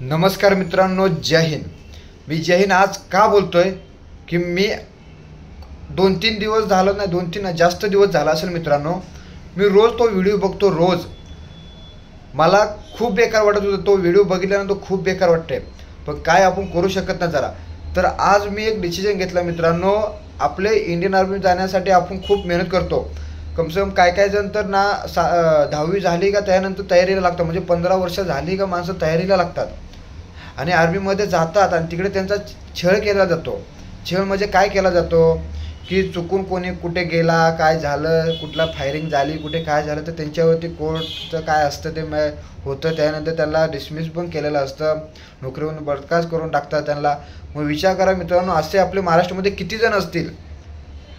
नमस्कार मित्रांनो, जय हिंद. मी जय हिंद आज का बोलतोय की मी 2-3 दिवस झालं नाही, 2-3 जास्त दिवस झाला असेल मित्रांनो. मी रोज तो व्हिडिओ बघतो. रोज मला खूप बेकार वाटत होतं. तो व्हिडिओ बघितल्यानंतर खूप बेकार वाटते, पण काय आपण करू शकत नाही जरा. तर आज मी एक डिसिजन घेतला मित्रांनो. आपले इंडियन आर्मी जाण्यासाठी आपण खूप मेहनत करतो. कमसे कम काय जण तर ना 10वी झाली का त्यानंतर तयारीला लागतात, म्हणजे 15 वर्ष झाली का माणसं तयारीला लागतात आणि आर्मीमध्ये जातात आणि तिकडे त्यांचा छळ केला जातो. छळ म्हणजे काय केला जातो की चुकून कोणी कुठे गेला, काय झालं, कुठला फायरिंग झाली, कुठे काय झालं तर त्यांच्यावरती कोर्टचं काय असतं ते होतं. त्यानंतर त्यांना डिसमिस पण केलेलं असतं, नोकरीवरून बरखास्त करून टाकतात त्यांना. मग विचार करा मित्रांनो, असे आपले महाराष्ट्रामध्ये किती जण असतील.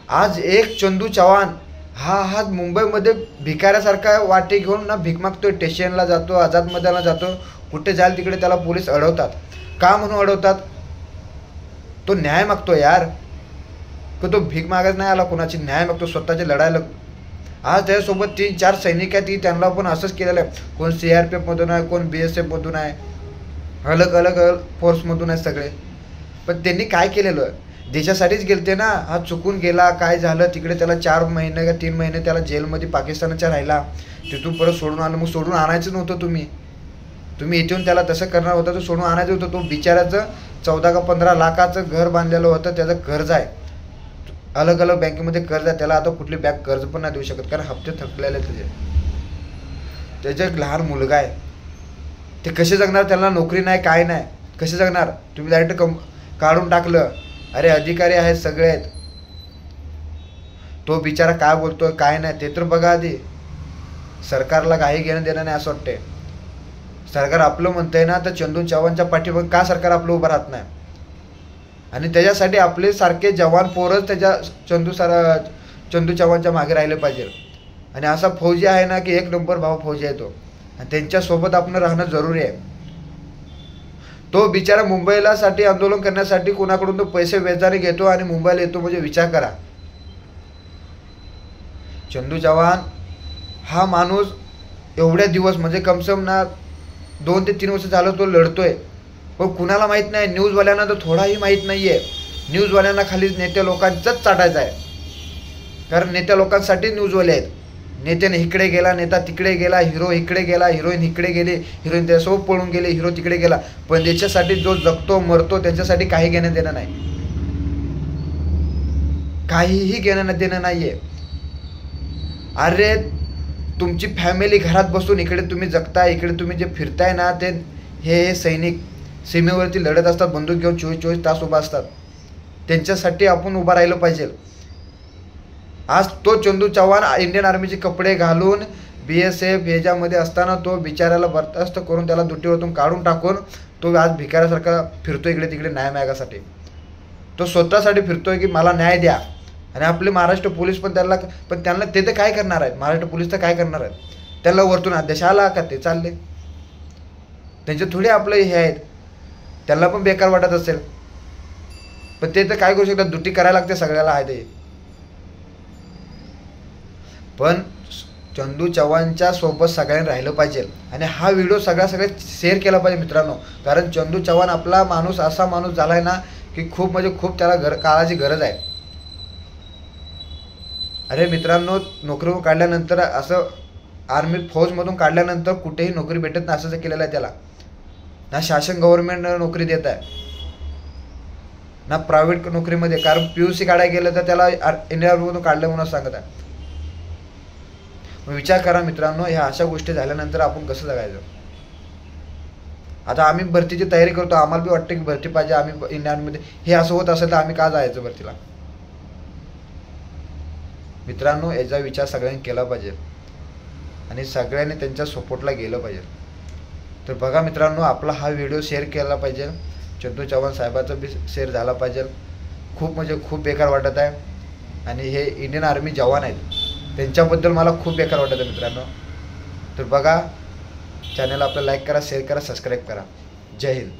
आज एक चंदू चव्हाण हा मुंबईमध्ये भिकाऱ्यासारखा वाटे घेऊन ना भीक मागतोय. स्टेशनला जातो, आझाद मैदानाला जातो, कुठे जाईल तिकडे त्याला पोलीस अडवतात. का म्हणून अडवतात? तो न्याय मागतो यार. तो भीक मागायच नाही आला, कोणाची न्याय मागतो, स्वतःचे लढायला. आज त्याच्यासोबत 3-4 सैनिक आहेत, त्यांना पण असंच केलेलं आहे. कोण CRPF मधून आहे, कोण BSF मधून आहे, अलग अलग फोर्समधून आहे सगळे. पण त्यांनी काय केलेलं? देशासाठीच गेलते ना. हा चुकून गेला, काय झालं तिकडे त्याला 4 महिने का 3 महिने त्याला जेलमध्ये पाकिस्तानच्या राहिला. तिथून परत सोडून आलं. मग सोडून आणायचं नव्हतं तुम्ही इथून त्याला तसं करणार होता, तर सोडून आणायचं होतं. तो बिचाराचं 14 का 15 लाखाचं घर बांधलेलं होतं, त्याचं कर्ज आहे, अलग अलग बँकेमध्ये कर्ज आहे. त्याला आता कुठली बँक कर्ज पण नाही देऊ शकत, कारण हप्ते थकलेले त्याचे एक लहान मुलगा आहे. ते कसे जगणार? त्यांना नोकरी नाही, काय नाही, कसे जगणार? तुम्ही डायरेक्ट काढून टाकलं. अरे अधिकारी आहेत, सगळे आहेत. तो बिचारा काय बोलतोय काय नाही ते तर बघा आधी. सरकारला काही घेणं देणं नाही असं वाटतंय. सरकार आपलं म्हणतंय ना, तर चंदू चव्हाणच्या पाठीमागे का सरकार आपलं उभं राहत नाही? आणि त्याच्यासाठी आपले सारखे जवान पोरच त्याच्या चंदू चव्हाणच्या मागे राहिले पाहिजे. आणि असा फौजी आहे ना की 1 नंबर भाव फौजी आहे तो, आणि त्यांच्यासोबत आपण राहणं जरुरी आहे. तो बिचारा मुंबईला साठी आंदोलन करण्यासाठी कोणाकडून तो पैसे व्याजाने घेतो आणि मुंबईला येतो. म्हणजे विचार करा. चंदू चव्हाण हा माणूस एवढ्या दिवस, म्हणजे कमसे कम ना 2 ते 3 वर्ष झालं तो लढतोय. पण कुणाला माहीत नाही. न्यूजवाल्यांना तर थोडाही माहीत नाही आहे. न्यूजवाल्यांना खाली नेत्या लोकांचंच चाटायचं आहे, कारण नेत्या लोकांसाठी न्यूजवाले आहेत. नेत्याने इकडे गेला, नेता तिकडे गेला, हिरो इकडे गेला, हिरोईन इकडे गेली, हिरोईन त्यासोबत पळून गेले, हिरो तिकडे गेला. पण त्याच्यासाठी जो जगतो मरतो त्यांच्यासाठी काही घेणं देणं नाही, काहीही घेणं देणं नाही आहे. अरे तुमची फॅमिली घरात बसून इकडे तुम्ही जगताय, इकडे तुम्ही जे फिरताय ना, ते हे सैनिक सीमेवरती लढत असतात, बंदूक घेऊन 24 तास उभा असतात. त्यांच्यासाठी आपण उभं राहिलं पाहिजे. आज तो चंदू चव्हाण इंडियन आर्मीचे कपडे घालून BSF ह्याच्यामध्ये असताना तो बिचाराला बरखास्त करून त्याला दुट्टीवरतून काढून टाकून तो आज भिकाऱ्यासारखा फिरतो इकडे तिकडे न्याय मागायसाठी. तो स्वतःसाठी फिरतोय की मला न्याय द्या. आणि आपले महाराष्ट्र पोलीस पण त्यांना ते तर काय करणार आहेत? महाराष्ट्र पोलीस तर काय करणार आहेत? त्याला वरतून आदेश आला का ते चालले. त्यांचे थोडे आपले हे आहेत, त्यांना पण बेकार वाटत असेल, पण ते तर काय करू शकतात? ड्युटी करायला लागते, सगळ्याला आहे ते. पण चंदू चव्हाणच्या सोबत सगळ्यांनी राहिलं पाहिजे. आणि हा व्हिडिओ सगळ्या शेअर केला पाहिजे मित्रांनो, कारण चंदू चव्हाण आपला माणूस असा माणूस झाला आहे ना की खूप म्हणजे खूप त्याला काळाची गरज आहे. अरे मित्रांनो, नोकरीवरून काढल्यानंतर असं आर्मी फौजमधून काढल्यानंतर कुठेही नोकरी भेटत नाही असं केलेलं आहे त्याला. ना शासन गव्हर्नमेंट नोकरी देत आहे, ना प्रायव्हेट नोकरीमध्ये. कारण PUC काढायला गेलं तर त्याला इंडियन आर्मीमधून काढलं म्हणून सांगत आहे. मग विचार करा मित्रांनो, ह्या अशा गोष्टी झाल्यानंतर आपण कसं जगायचं? आता आम्ही भरतीची तयारी करतो, आम्हाला बी वाटतं की भरती पाहिजे, आम्ही इंडियन आर्मीमध्ये. हे असं होत असेल तर आम्ही का जायचं भरतीला? मित्रांनो, याचा विचार सगळ्यांनी केला पाहिजे आणि सगळ्यांनी त्यांच्या सपोर्टला गेलं पाहिजे. तर बघा मित्रांनो, आपला हा व्हिडिओ शेअर केला पाहिजे. चंदू चव्हाण साहेबाचा बी शेअर झाला पाहिजे. खूप म्हणजे खूप बेकार वाटत आहे. आणि हे इंडियन आर्मी जवान आहेत, त्यांच्याबद्दल मला खूप बेकार वाटत आहे मित्रांनो. तर बघा, चॅनल आपलं लाईक करा, शेअर करा, सबस्क्राईब करा. जय हिंद.